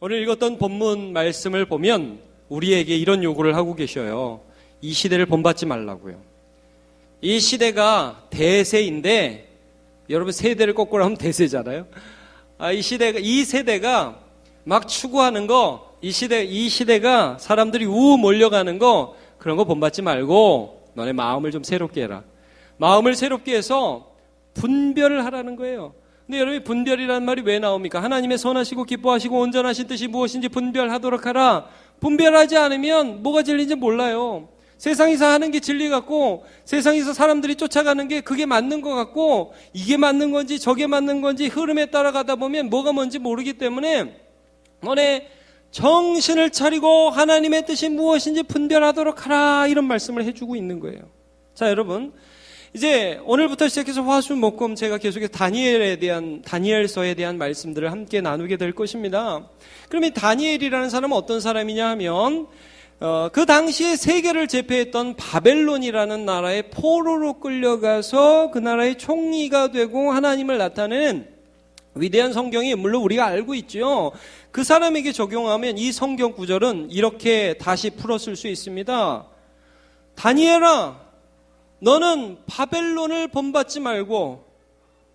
오늘 읽었던 본문 말씀을 보면 우리에게 이런 요구를 하고 계셔요. 이 시대를 본받지 말라고요. 이 시대가 대세인데, 여러분 세대를 거꾸로 하면 대세잖아요. 이 세대가 막 추구하는 거, 이 시대가 사람들이 몰려가는 거, 그런 거 본받지 말고 너네 마음을 좀 새롭게 해라. 마음을 새롭게 해서 분별을 하라는 거예요. 근데 여러분, 분별이라는 말이 왜 나옵니까? 하나님의 선하시고 기뻐하시고 온전하신 뜻이 무엇인지 분별하도록 하라. 분별하지 않으면 뭐가 진리인지 몰라요. 세상에서 하는 게 진리 같고, 세상에서 사람들이 쫓아가는 게 그게 맞는 것 같고, 이게 맞는 건지 저게 맞는 건지 흐름에 따라가다 보면 뭐가 뭔지 모르기 때문에 너네 정신을 차리고 하나님의 뜻이 무엇인지 분별하도록 하라, 이런 말씀을 해주고 있는 거예요. 자, 여러분, 이제 오늘부터 시작해서 화수목금 제가 계속해서 다니엘서에 대한 말씀들을 함께 나누게 될 것입니다. 그럼 이 다니엘이라는 사람은 어떤 사람이냐 하면, 그 당시에 세계를 제패했던 바벨론이라는 나라의 포로로 끌려가서 그 나라의 총리가 되고 하나님을 나타내는 위대한 성경이 물론 우리가 알고 있죠. 그 사람에게 적용하면 이 성경 구절은 이렇게 다시 풀었을 수 있습니다. 다니엘아, 너는 바벨론을 본받지 말고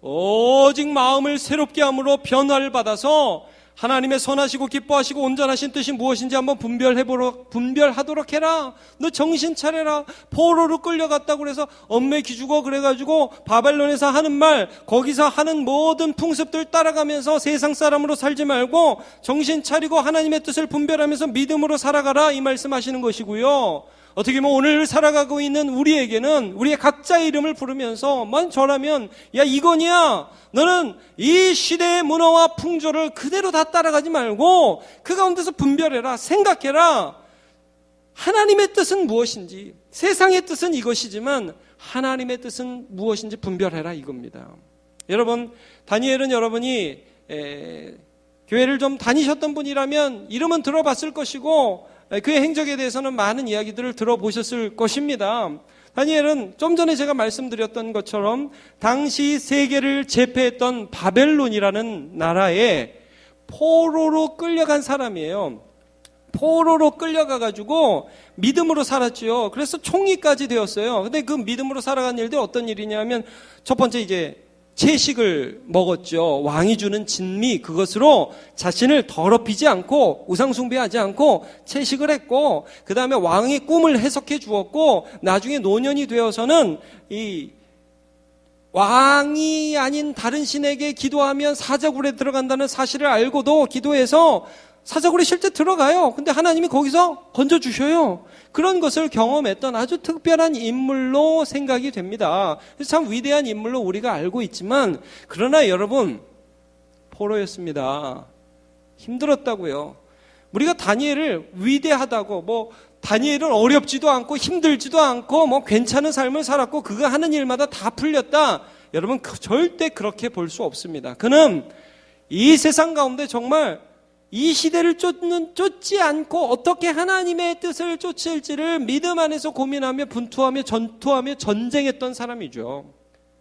오직 마음을 새롭게 함으로 변화를 받아서 하나님의 선하시고 기뻐하시고 온전하신 뜻이 무엇인지 한번 분별하도록 해라. 너 정신 차려라. 포로로 끌려갔다고 그래서 엄매 기주고 그래가지고 바벨론에서 하는 말, 거기서 하는 모든 풍습들 따라가면서 세상 사람으로 살지 말고 정신 차리고 하나님의 뜻을 분별하면서 믿음으로 살아가라, 이 말씀하시는 것이고요. 어떻게 보면 오늘 살아가고 있는 우리에게는 우리의 각자의 이름을 부르면서 저라면, 야 이건이야, 너는 이 시대의 문화와 풍조를 그대로 다 따라가지 말고 그 가운데서 분별해라, 생각해라. 하나님의 뜻은 무엇인지, 세상의 뜻은 이것이지만 하나님의 뜻은 무엇인지 분별해라, 이겁니다. 여러분, 다니엘은 여러분이 교회를 좀 다니셨던 분이라면 이름은 들어봤을 것이고 그의 행적에 대해서는 많은 이야기들을 들어보셨을 것입니다. 다니엘은 좀 전에 제가 말씀드렸던 것처럼 당시 세계를 제패했던 바벨론이라는 나라에 포로로 끌려간 사람이에요. 포로로 끌려가가지고 믿음으로 살았죠. 그래서 총리까지 되었어요. 근데 그 믿음으로 살아간 일들이 어떤 일이냐면, 첫 번째 이제 채식을 먹었죠. 왕이 주는 진미, 그것으로 자신을 더럽히지 않고 우상숭배하지 않고 채식을 했고, 그 다음에 왕의 꿈을 해석해 주었고, 나중에 노년이 되어서는 이 왕이 아닌 다른 신에게 기도하면 사자굴에 들어간다는 사실을 알고도 기도해서 사자굴에 실제 들어가요. 근데 하나님이 거기서 건져주셔요. 그런 것을 경험했던 아주 특별한 인물로 생각이 됩니다. 참 위대한 인물로 우리가 알고 있지만, 그러나 여러분, 포로였습니다. 힘들었다고요. 우리가 다니엘을 위대하다고, 다니엘은 어렵지도 않고 힘들지도 않고 괜찮은 삶을 살았고 그가 하는 일마다 다 풀렸다, 여러분 절대 그렇게 볼 수 없습니다. 그는 이 세상 가운데 정말 이 시대를 쫓지 않고 어떻게 하나님의 뜻을 쫓을지를 믿음 안에서 고민하며 분투하며 전투하며 전쟁했던 사람이죠.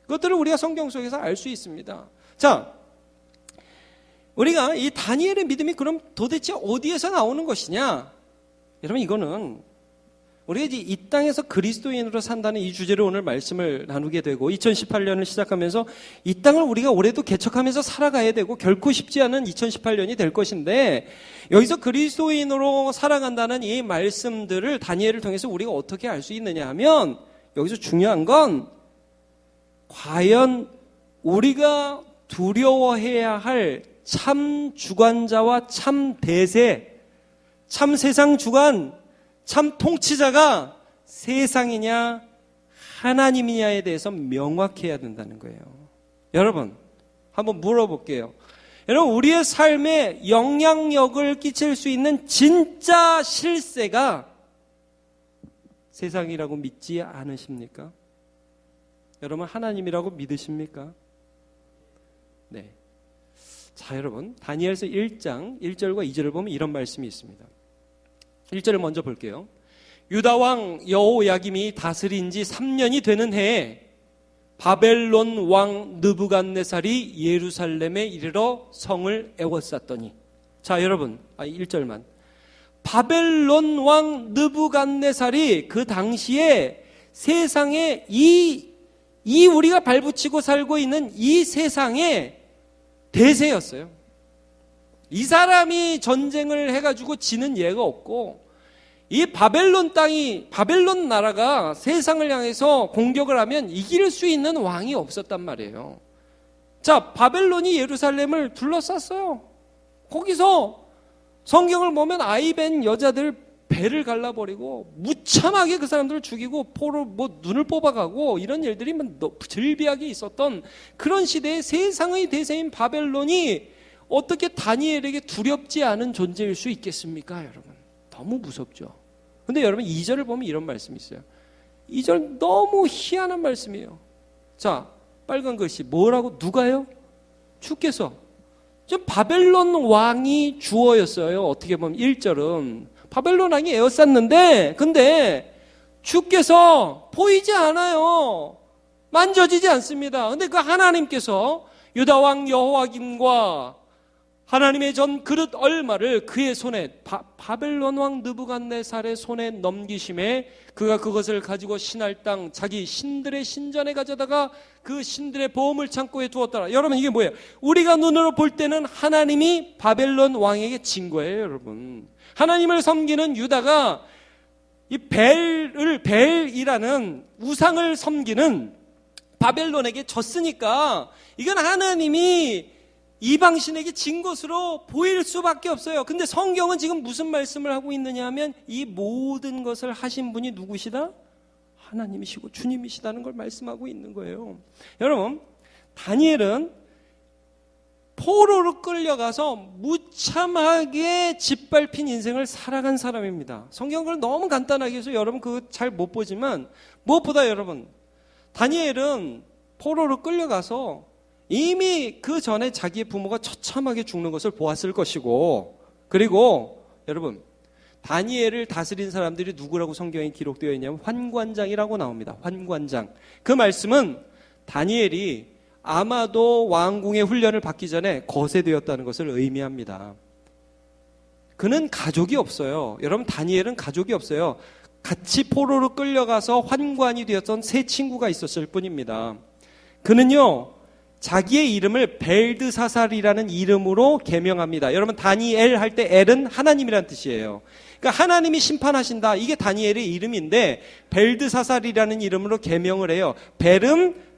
그것들을 우리가 성경 속에서 알 수 있습니다. 자, 우리가 이 다니엘의 믿음이 그럼 도대체 어디에서 나오는 것이냐? 여러분, 이거는 우리가 이제 이 땅에서 그리스도인으로 산다는 이 주제를 오늘 말씀을 나누게 되고, 2018년을 시작하면서 이 땅을 우리가 올해도 개척하면서 살아가야 되고 결코 쉽지 않은 2018년이 될 것인데, 여기서 그리스도인으로 살아간다는 이 말씀들을 다니엘을 통해서 우리가 어떻게 알 수 있느냐 하면, 여기서 중요한 건 과연 우리가 두려워해야 할 참 주관자와 참 대세, 참 세상 주관, 참 통치자가 세상이냐 하나님이냐에 대해서 명확해야 된다는 거예요. 여러분, 한번 물어볼게요. 여러분, 우리의 삶에 영향력을 끼칠 수 있는 진짜 실세가 세상이라고 믿지 않으십니까? 여러분, 하나님이라고 믿으십니까? 네. 자, 여러분, 다니엘서 1장 1절과 2절을 보면 이런 말씀이 있습니다. 1절을 먼저 볼게요. 유다 왕 여호야김이 다스린 지 3년이 되는 해에 바벨론 왕 느부갓네살이 예루살렘에 이르러 성을 에워쌌더니, 자, 여러분, 1절만. 바벨론 왕 느부갓네살이 그 당시에 세상에 이 우리가 발붙이고 살고 있는 이 세상의 대세였어요. 이 사람이 전쟁을 해가지고 지는 예가 없고, 이 바벨론 나라가 세상을 향해서 공격을 하면 이길 수 있는 왕이 없었단 말이에요. 자, 바벨론이 예루살렘을 둘러쌌어요. 거기서 성경을 보면 아이벤 여자들 배를 갈라버리고 무참하게 그 사람들을 죽이고 포로 눈을 뽑아가고 이런 일들이 즐비하게 있었던 그런 시대에 세상의 대세인 바벨론이 어떻게 다니엘에게 두렵지 않은 존재일 수 있겠습니까, 여러분? 너무 무섭죠. 근데 여러분 2절을 보면 이런 말씀이 있어요. 2절 너무 희한한 말씀이에요. 자, 빨간 글씨 뭐라고? 누가요? 주께서. 지금 바벨론 왕이 주어였어요. 어떻게 보면 1절은 바벨론 왕이 에워쌌는데, 근데 주께서 보이지 않아요. 만져지지 않습니다. 근데 그 하나님께서 유다 왕 여호와김과 하나님의 전 그릇 얼마를 그의 손에 바벨론 왕 느부갓네살의 손에 넘기심에 그가 그것을 가지고 신할 땅 자기 신들의 신전에 가져다가 그 신들의 보물 창고에 두었더라. 여러분, 이게 뭐예요? 우리가 눈으로 볼 때는 하나님이 바벨론 왕에게 진 거예요, 여러분. 하나님을 섬기는 유다가 이 벨이라는 우상을 섬기는 바벨론에게 졌으니까 이건 하나님이 이방신에게 진 것으로 보일 수밖에 없어요. 근데 성경은 지금 무슨 말씀을 하고 있느냐 하면 이 모든 것을 하신 분이 누구시다? 하나님이시고 주님이시다는 걸 말씀하고 있는 거예요. 여러분, 다니엘은 포로로 끌려가서 무참하게 짓밟힌 인생을 살아간 사람입니다. 성경을 너무 간단하게 해서 여러분 그거 잘 못 보지만 무엇보다 여러분, 다니엘은 포로로 끌려가서 이미 그 전에 자기의 부모가 처참하게 죽는 것을 보았을 것이고, 그리고 여러분 다니엘을 다스린 사람들이 누구라고 성경에 기록되어 있냐면 환관장이라고 나옵니다. 환관장. 그 말씀은 다니엘이 아마도 왕궁의 훈련을 받기 전에 거세되었다는 것을 의미합니다. 그는 가족이 없어요. 여러분, 다니엘은 가족이 없어요. 같이 포로로 끌려가서 환관이 되었던 세 친구가 있었을 뿐입니다. 그는요, 자기의 이름을 벨드사살이라는 이름으로 개명합니다. 여러분, 다니엘 할 때 엘은 하나님이라는 뜻이에요. 그러니까 하나님이 심판하신다. 이게 다니엘의 이름인데 벨드사살이라는 이름으로 개명을 해요. 벨은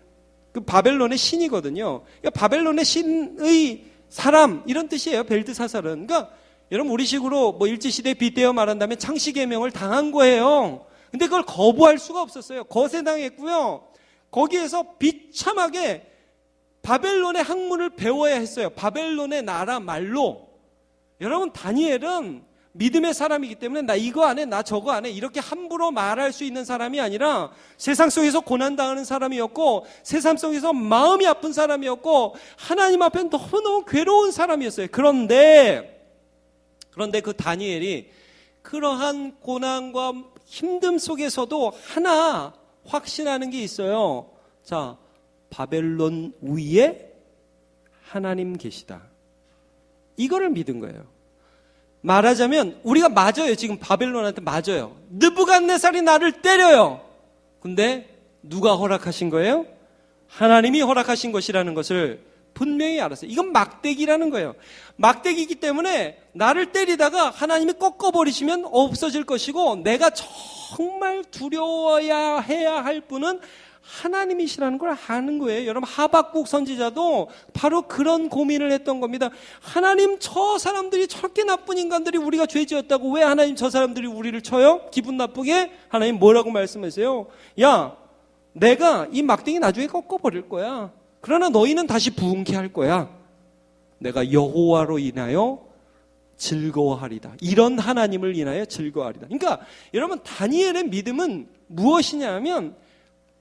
그 바벨론의 신이거든요. 그러니까 바벨론의 신의 사람 이런 뜻이에요. 벨드사살은. 그러니까 여러분 우리식으로 일제시대에 빗대어 말한다면 창씨개명을 당한 거예요. 근데 그걸 거부할 수가 없었어요. 거세당했고요. 거기에서 비참하게 바벨론의 학문을 배워야 했어요. 바벨론의 나라 말로. 여러분, 다니엘은 믿음의 사람이기 때문에 나 이거 안 해, 나 저거 안 해 이렇게 함부로 말할 수 있는 사람이 아니라 세상 속에서 고난당하는 사람이었고 세상 속에서 마음이 아픈 사람이었고 하나님 앞에 너무너무 괴로운 사람이었어요. 그런데 그 다니엘이 그러한 고난과 힘듦 속에서도 하나 확신하는 게 있어요. 자, 바벨론 위에 하나님 계시다. 이거를 믿은 거예요. 말하자면 우리가 맞아요. 지금 바벨론한테 맞아요. 느부갓네살이 나를 때려요. 근데 누가 허락하신 거예요? 하나님이 허락하신 것이라는 것을 분명히 알았어요. 이건 막대기라는 거예요. 막대기이기 때문에 나를 때리다가 하나님이 꺾어버리시면 없어질 것이고 내가 정말 두려워야 해야 할 분은 하나님이시라는 걸 아는 거예요. 여러분, 하박국 선지자도 바로 그런 고민을 했던 겁니다. 하나님, 저 사람들이 저렇게 나쁜 인간들이 우리가 죄 지었다고 왜 하나님 저 사람들이 우리를 쳐요? 기분 나쁘게? 하나님 뭐라고 말씀하세요? 야, 내가 이 막대기 나중에 꺾어버릴 거야. 그러나 너희는 다시 부흥케 할 거야. 내가 여호와로 인하여 즐거워하리다. 이런 하나님을 인하여 즐거워하리다. 그러니까 여러분, 다니엘의 믿음은 무엇이냐 하면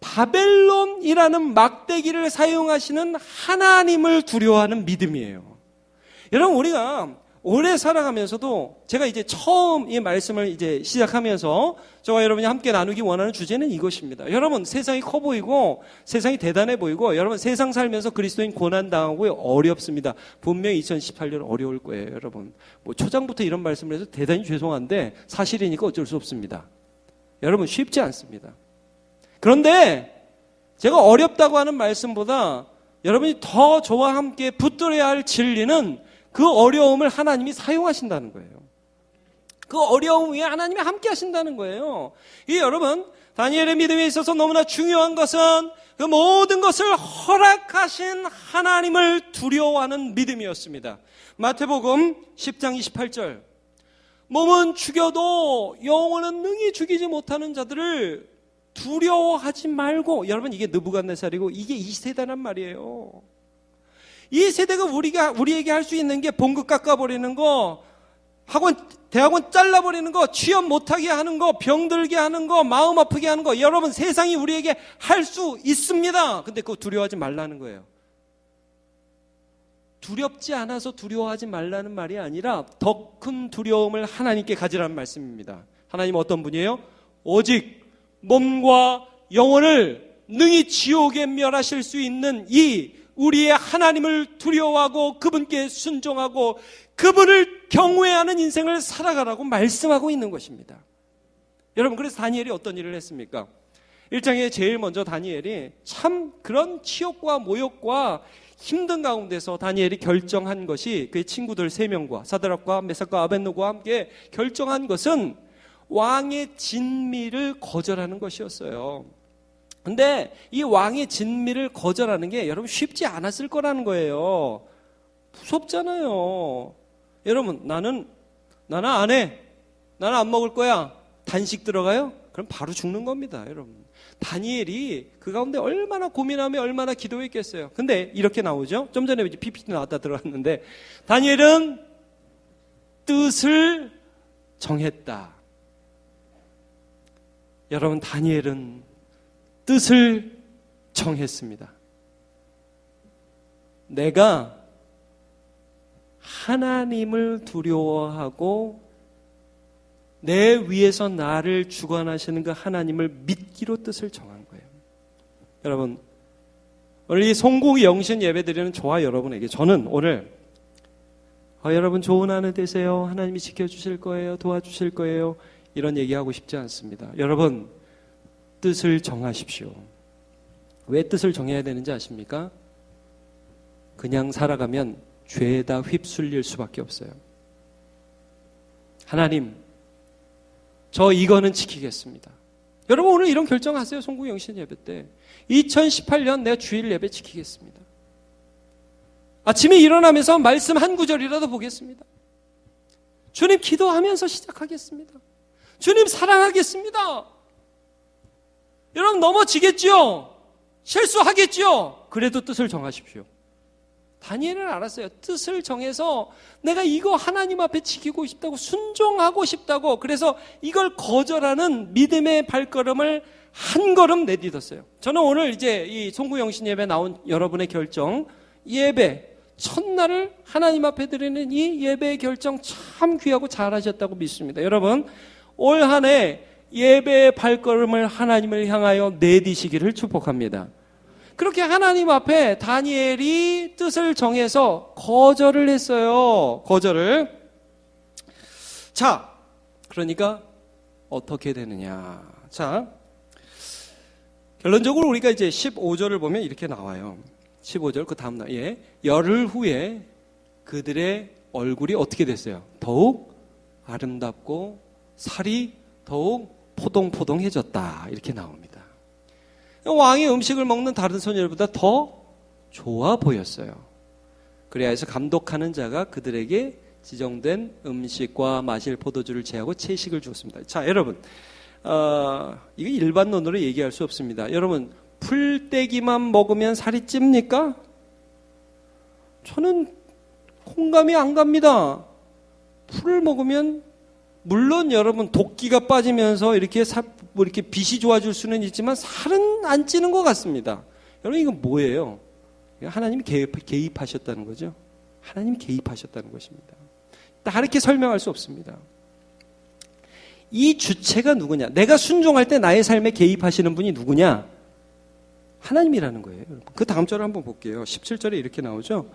바벨론이라는 막대기를 사용하시는 하나님을 두려워하는 믿음이에요. 여러분, 우리가 오래 살아가면서도 제가 이제 처음 이 말씀을 이제 시작하면서 저와 여러분이 함께 나누기 원하는 주제는 이것입니다. 여러분, 세상이 커 보이고 세상이 대단해 보이고 여러분 세상 살면서 그리스도인 고난당하고 어렵습니다. 분명히 2018년 어려울 거예요, 여러분. 뭐 초장부터 이런 말씀을 해서 대단히 죄송한데 사실이니까 어쩔 수 없습니다. 여러분, 쉽지 않습니다. 그런데 제가 어렵다고 하는 말씀보다 여러분이 더 저와 함께 붙들어야 할 진리는 그 어려움을 하나님이 사용하신다는 거예요. 그 어려움 위에 하나님이 함께 하신다는 거예요. 이 여러분, 다니엘의 믿음에 있어서 너무나 중요한 것은 그 모든 것을 허락하신 하나님을 두려워하는 믿음이었습니다. 마태복음 10장 28절. 몸은 죽여도 영혼은 능히 죽이지 못하는 자들을 두려워하지 말고. 여러분, 이게 느부갓네살이고 이게 이 세대란 말이에요. 이 세대가 우리에게 할 수 있는 게 봉급 깎아버리는 거, 대학원 잘라버리는 거, 취업 못하게 하는 거, 병들게 하는 거, 마음 아프게 하는 거. 여러분, 세상이 우리에게 할 수 있습니다. 근데 그거 두려워하지 말라는 거예요. 두렵지 않아서 두려워하지 말라는 말이 아니라 더 큰 두려움을 하나님께 가지라는 말씀입니다. 하나님은 어떤 분이에요? 오직 몸과 영혼을 능히 지옥에 멸하실 수 있는 이 우리의 하나님을 두려워하고 그분께 순종하고 그분을 경외하는 인생을 살아가라고 말씀하고 있는 것입니다. 여러분, 그래서 다니엘이 어떤 일을 했습니까? 1장에 제일 먼저 다니엘이 참 그런 치욕과 모욕과 힘든 가운데서 다니엘이 결정한 것이 그의 친구들 3명과 사드락과 메삭과 아벳노고와 함께 결정한 것은 왕의 진미를 거절하는 것이었어요. 근데 이 왕의 진미를 거절하는 게 여러분 쉽지 않았을 거라는 거예요. 무섭잖아요. 여러분, 나는 안 해. 나는 안 먹을 거야. 단식 들어가요? 그럼 바로 죽는 겁니다, 여러분. 다니엘이 그 가운데 얼마나 고민하며 얼마나 기도했겠어요. 근데 이렇게 나오죠. 좀 전에 이제 PPT 나왔다 들어왔는데 다니엘은 뜻을 정했다. 여러분, 다니엘은 뜻을 정했습니다. 내가 하나님을 두려워하고 내 위에서 나를 주관하시는 그 하나님을 믿기로 뜻을 정한 거예요. 여러분, 오늘 이 송구 영신 예배 드리는 저와 여러분에게 저는 오늘 여러분 좋은 하루 되세요. 하나님이 지켜주실 거예요. 도와주실 거예요. 이런 얘기하고 싶지 않습니다. 여러분, 뜻을 정하십시오. 왜 뜻을 정해야 되는지 아십니까? 그냥 살아가면 죄에다 휩쓸릴 수밖에 없어요. 하나님, 저 이거는 지키겠습니다. 여러분, 오늘 이런 결정하세요. 송구영신 예배 때 2018년 내가 주일 예배 지키겠습니다. 아침에 일어나면서 말씀 한 구절이라도 보겠습니다. 주님 기도하면서 시작하겠습니다. 주님 사랑하겠습니다. 여러분, 넘어지겠죠? 실수하겠죠? 그래도 뜻을 정하십시오. 다니엘은 알았어요. 뜻을 정해서 내가 이거 하나님 앞에 지키고 싶다고, 순종하고 싶다고, 그래서 이걸 거절하는 믿음의 발걸음을 한 걸음 내딛었어요. 저는 오늘 이제 이 송구영신 예배 나온 여러분의 결정, 예배 첫날을 하나님 앞에 드리는 이 예배의 결정 참 귀하고 잘하셨다고 믿습니다. 여러분, 올 한 해 예배의 발걸음을 하나님을 향하여 내디시기를 축복합니다. 그렇게 하나님 앞에 다니엘이 뜻을 정해서 거절을 했어요. 거절을. 자, 그러니까 어떻게 되느냐. 자, 결론적으로 우리가 이제 15절을 보면 이렇게 나와요. 15절 그 다음 날, 열흘 후에 그들의 얼굴이 어떻게 됐어요? 더욱 아름답고 살이 더욱 포동포동해졌다. 이렇게 나옵니다. 왕이 음식을 먹는 다른 소녀들보다 더 좋아 보였어요. 그래야 해서 감독하는 자가 그들에게 지정된 음식과 마실 포도주를 제하고 채식을 주었습니다. 자, 여러분, 이거 일반론으로 얘기할 수 없습니다. 여러분, 풀떼기만 먹으면 살이 찝니까? 저는 공감이 안 갑니다. 풀을 먹으면 물론 여러분 도끼가 빠지면서 이렇게 이렇게 빛이 좋아질 수는 있지만 살은 안 찌는 것 같습니다. 여러분, 이건 뭐예요? 하나님이 개입하셨다는 거죠. 하나님이 개입하셨다는 것입니다. 다르게 설명할 수 없습니다. 이 주체가 누구냐? 내가 순종할 때 나의 삶에 개입하시는 분이 누구냐? 하나님이라는 거예요. 그 다음 절을 한번 볼게요. 17절에 이렇게 나오죠.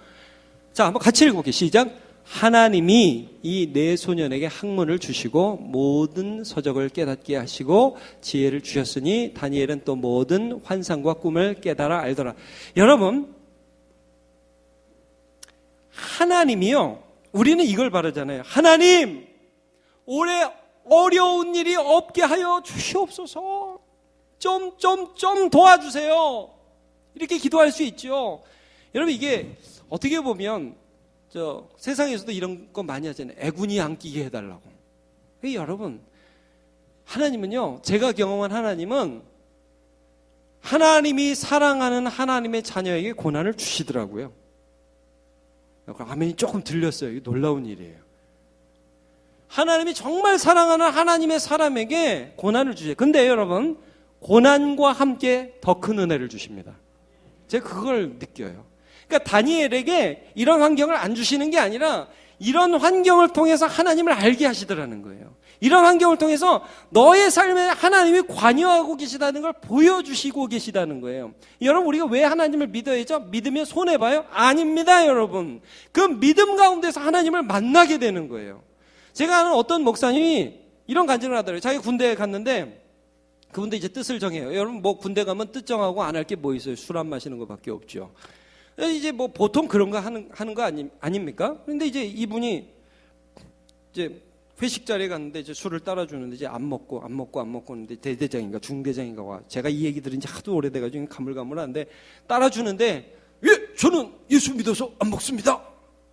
자, 한번 같이 읽어볼게요. 시작. 하나님이 이 네 소년에게 학문을 주시고 모든 서적을 깨닫게 하시고 지혜를 주셨으니 다니엘은 또 모든 환상과 꿈을 깨달아 알더라. 여러분, 하나님이요, 우리는 이걸 바라잖아요. 하나님, 올해 어려운 일이 없게 하여 주시옵소서. 좀 도와주세요. 이렇게 기도할 수 있죠. 여러분, 이게 어떻게 보면 세상에서도 이런 거 많이 하잖아요. 애군이 안 끼게 해달라고. 여러분, 하나님은요, 제가 경험한 하나님은 하나님이 사랑하는 하나님의 자녀에게 고난을 주시더라고요. 아멘이 조금 들렸어요. 이게 놀라운 일이에요. 하나님이 정말 사랑하는 하나님의 사람에게 고난을 주세요. 근데 여러분, 고난과 함께 더 큰 은혜를 주십니다. 제가 그걸 느껴요. 그러니까 다니엘에게 이런 환경을 안 주시는 게 아니라 이런 환경을 통해서 하나님을 알게 하시더라는 거예요. 이런 환경을 통해서 너의 삶에 하나님이 관여하고 계시다는 걸 보여주시고 계시다는 거예요. 여러분, 우리가 왜 하나님을 믿어야죠? 믿으면 손해봐요? 아닙니다, 여러분. 그 믿음 가운데서 하나님을 만나게 되는 거예요. 제가 아는 어떤 목사님이 이런 간증을 하더라고요. 자기 군대에 갔는데 그분도 이제 뜻을 정해요. 여러분, 뭐 군대 가면 뜻 정하고 안 할 게 뭐 있어요? 술 안 마시는 것밖에 없죠. 이제 뭐 보통 그런 거 하는 거 아닙니까? 그런데 이제 이분이 이제 회식 자리에 갔는데 이제 술을 따라주는데 이제 안 먹고 있는데 대대장인가 중대장인가 와. 제가 이 얘기 들은 지 하도 오래돼가지고 가물가물한데 따라주는데, 예, 저는 예수 믿어서 안 먹습니다.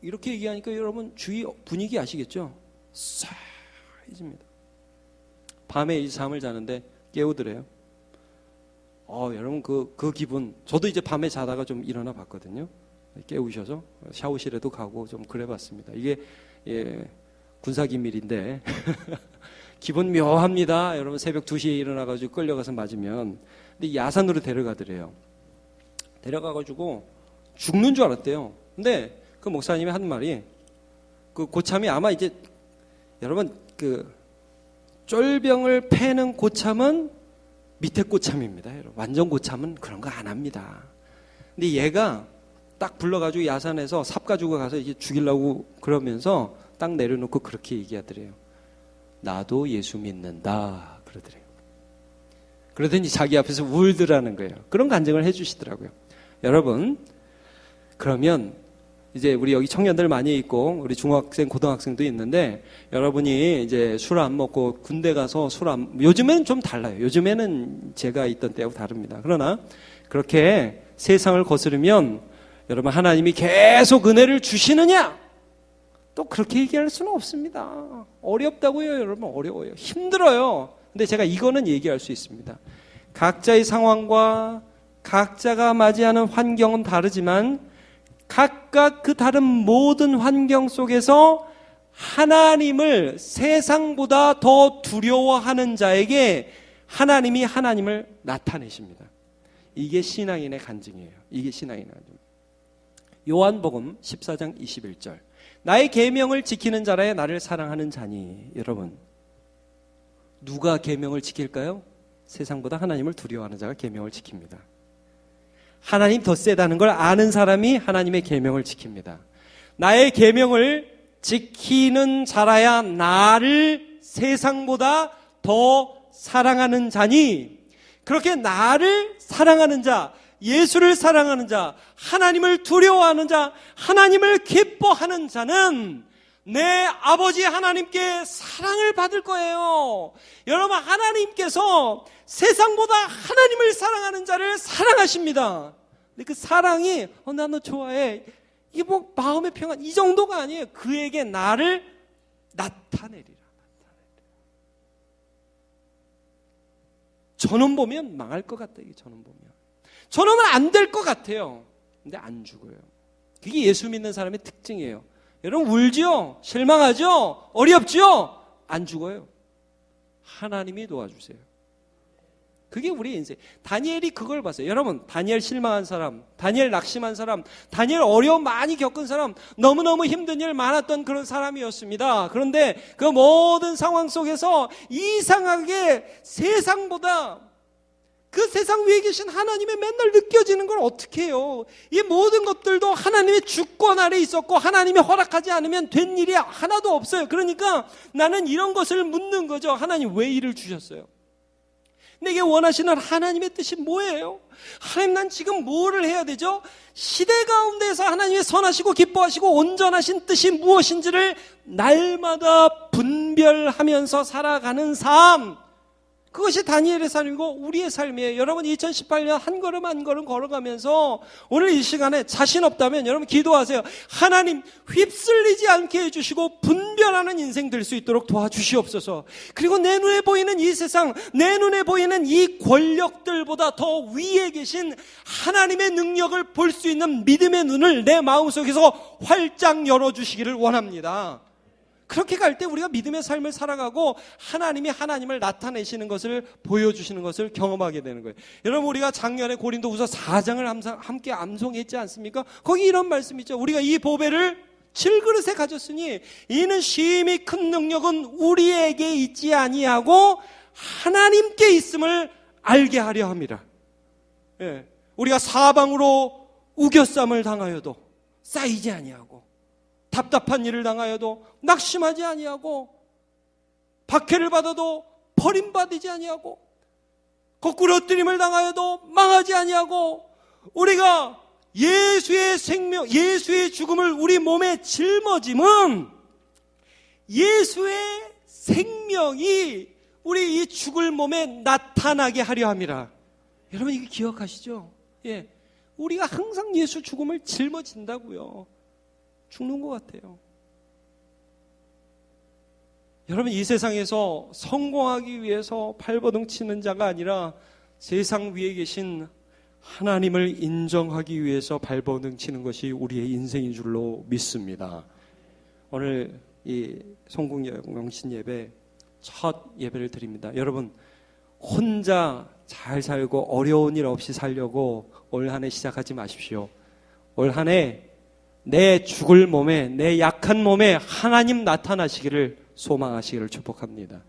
이렇게 얘기하니까 여러분 주위 분위기 아시겠죠? 싸해집니다. 밤에 이 잠을 자는데 깨우더래요. 여러분 그 기분, 저도 이제 밤에 자다가 좀 일어나 봤거든요. 깨우셔서 샤워실에도 가고 좀 그래봤습니다. 이게 군사기밀인데 기분 묘합니다. 여러분 새벽 2시에 일어나가지고 끌려가서 맞으면. 근데 야산으로 데려가더래요. 데려가가지고 죽는 줄 알았대요. 근데 그 목사님이 한 말이, 그 고참이 아마 이제 여러분 그 쫄병을 패는 고참은 밑에 고참입니다. 여러분. 완전 고참은 그런 거 안 합니다. 근데 얘가 딱 불러가지고 야산에서 삽 가지고 가서 이제 죽이려고 그러면서 딱 내려놓고 그렇게 얘기하더래요. 나도 예수 믿는다 그러더래요. 그러더니 자기 앞에서 울더라는 거예요. 그런 간증을 해주시더라고요. 여러분, 그러면 이제 우리 여기 청년들 많이 있고 우리 중학생, 고등학생도 있는데, 여러분이 이제 술 안 먹고 군대 가서 요즘에는 좀 달라요. 요즘에는 제가 있던 때하고 다릅니다. 그러나 그렇게 세상을 거스르면 여러분 하나님이 계속 은혜를 주시느냐? 또 그렇게 얘기할 수는 없습니다. 어렵다고요, 여러분. 어려워요. 힘들어요. 근데 제가 이거는 얘기할 수 있습니다. 각자의 상황과 각자가 맞이하는 환경은 다르지만 각각 그 다른 모든 환경 속에서 하나님을 세상보다 더 두려워하는 자에게 하나님이 하나님을 나타내십니다. 이게 신앙인의 간증이에요. 이게 신앙인의 간증. 요한복음 14장 21절. 나의 계명을 지키는 자라야 나를 사랑하는 자니. 여러분, 누가 계명을 지킬까요? 세상보다 하나님을 두려워하는 자가 계명을 지킵니다. 하나님 더 세다는 걸 아는 사람이 하나님의 계명을 지킵니다. 나의 계명을 지키는 자라야 나를 세상보다 더 사랑하는 자니. 그렇게 나를 사랑하는 자, 예수를 사랑하는 자, 하나님을 두려워하는 자, 하나님을 기뻐하는 자는 내 아버지 하나님께 사랑을 받을 거예요. 여러분, 하나님께서 세상보다 하나님을 사랑하는 자를 사랑하십니다. 근데 그 사랑이 나 너 좋아해, 이게 뭐 마음의 평안 이 정도가 아니에요. 그에게 나를 나타내리라. 저놈 보면 망할 것 같다. 이게 저놈 보면 저놈은 안 될 것 같아요. 근데 안 죽어요. 그게 예수 믿는 사람의 특징이에요. 여러분, 울죠? 실망하죠? 어렵죠? 안 죽어요. 하나님이 도와주세요. 그게 우리의 인생. 다니엘이 그걸 봤어요. 여러분, 다니엘 실망한 사람, 다니엘 낙심한 사람, 다니엘 어려움 많이 겪은 사람, 너무너무 힘든 일 많았던 그런 사람이었습니다. 그런데 그 모든 상황 속에서 이상하게 세상보다 그 세상 위에 계신 하나님의 맨날 느껴지는 걸 어떻게 해요? 이 모든 것들도 하나님의 주권 아래 있었고 하나님이 허락하지 않으면 된 일이 하나도 없어요. 그러니까 나는 이런 것을 묻는 거죠. 하나님 왜 이를 주셨어요? 내게 원하시는 하나님의 뜻이 뭐예요? 하나님, 난 지금 뭐를 해야 되죠? 시대 가운데서 하나님의 선하시고 기뻐하시고 온전하신 뜻이 무엇인지를 날마다 분별하면서 살아가는 삶, 그것이 다니엘의 삶이고 우리의 삶이에요. 여러분, 2018년 한 걸음 한 걸음 걸어가면서 오늘 이 시간에 자신 없다면 여러분 기도하세요. 하나님, 휩쓸리지 않게 해주시고 분별하는 인생 될 수 있도록 도와주시옵소서. 그리고 내 눈에 보이는 이 세상, 내 눈에 보이는 이 권력들보다 더 위에 계신 하나님의 능력을 볼 수 있는 믿음의 눈을 내 마음속에서 활짝 열어주시기를 원합니다. 그렇게 갈 때 우리가 믿음의 삶을 살아가고 하나님이 하나님을 나타내시는 것을 보여주시는 것을 경험하게 되는 거예요. 여러분, 우리가 작년에 고린도후서 4장을 함께 암송했지 않습니까? 거기 이런 말씀이 있죠. 우리가 이 보배를 질그릇에 가졌으니 이는 심히 큰 능력은 우리에게 있지 아니하고 하나님께 있음을 알게 하려 함이라. 예, 우리가 사방으로 우겨쌈을 당하여도 쌓이지 아니하고 답답한 일을 당하여도 낙심하지 아니하고 박해를 받아도 버림받지 아니하고 거꾸로 엎드림을 당하여도 망하지 아니하고 우리가 예수의 생명, 예수의 죽음을 우리 몸에 짊어짐은 예수의 생명이 우리 이 죽을 몸에 나타나게 하려 함이라. 여러분, 이거 기억하시죠? 예, 우리가 항상 예수 죽음을 짊어진다고요. 죽는 것 같아요. 여러분, 이 세상에서 성공하기 위해서 발버둥 치는 자가 아니라 세상 위에 계신 하나님을 인정하기 위해서 발버둥 치는 것이 우리의 인생인 줄로 믿습니다. 오늘 이 송국영신 예배 첫 예배를 드립니다. 여러분, 혼자 잘 살고 어려운 일 없이 살려고 올 한 해 시작하지 마십시오. 올 한 해 내 죽을 몸에, 내 약한 몸에 하나님 나타나시기를 소망하시기를 축복합니다.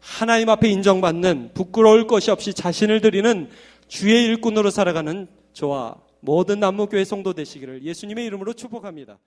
하나님 앞에 인정받는, 부끄러울 것이 없이 자신을 드리는 주의 일꾼으로 살아가는 저와 모든 남목교회 성도 되시기를 예수님의 이름으로 축복합니다.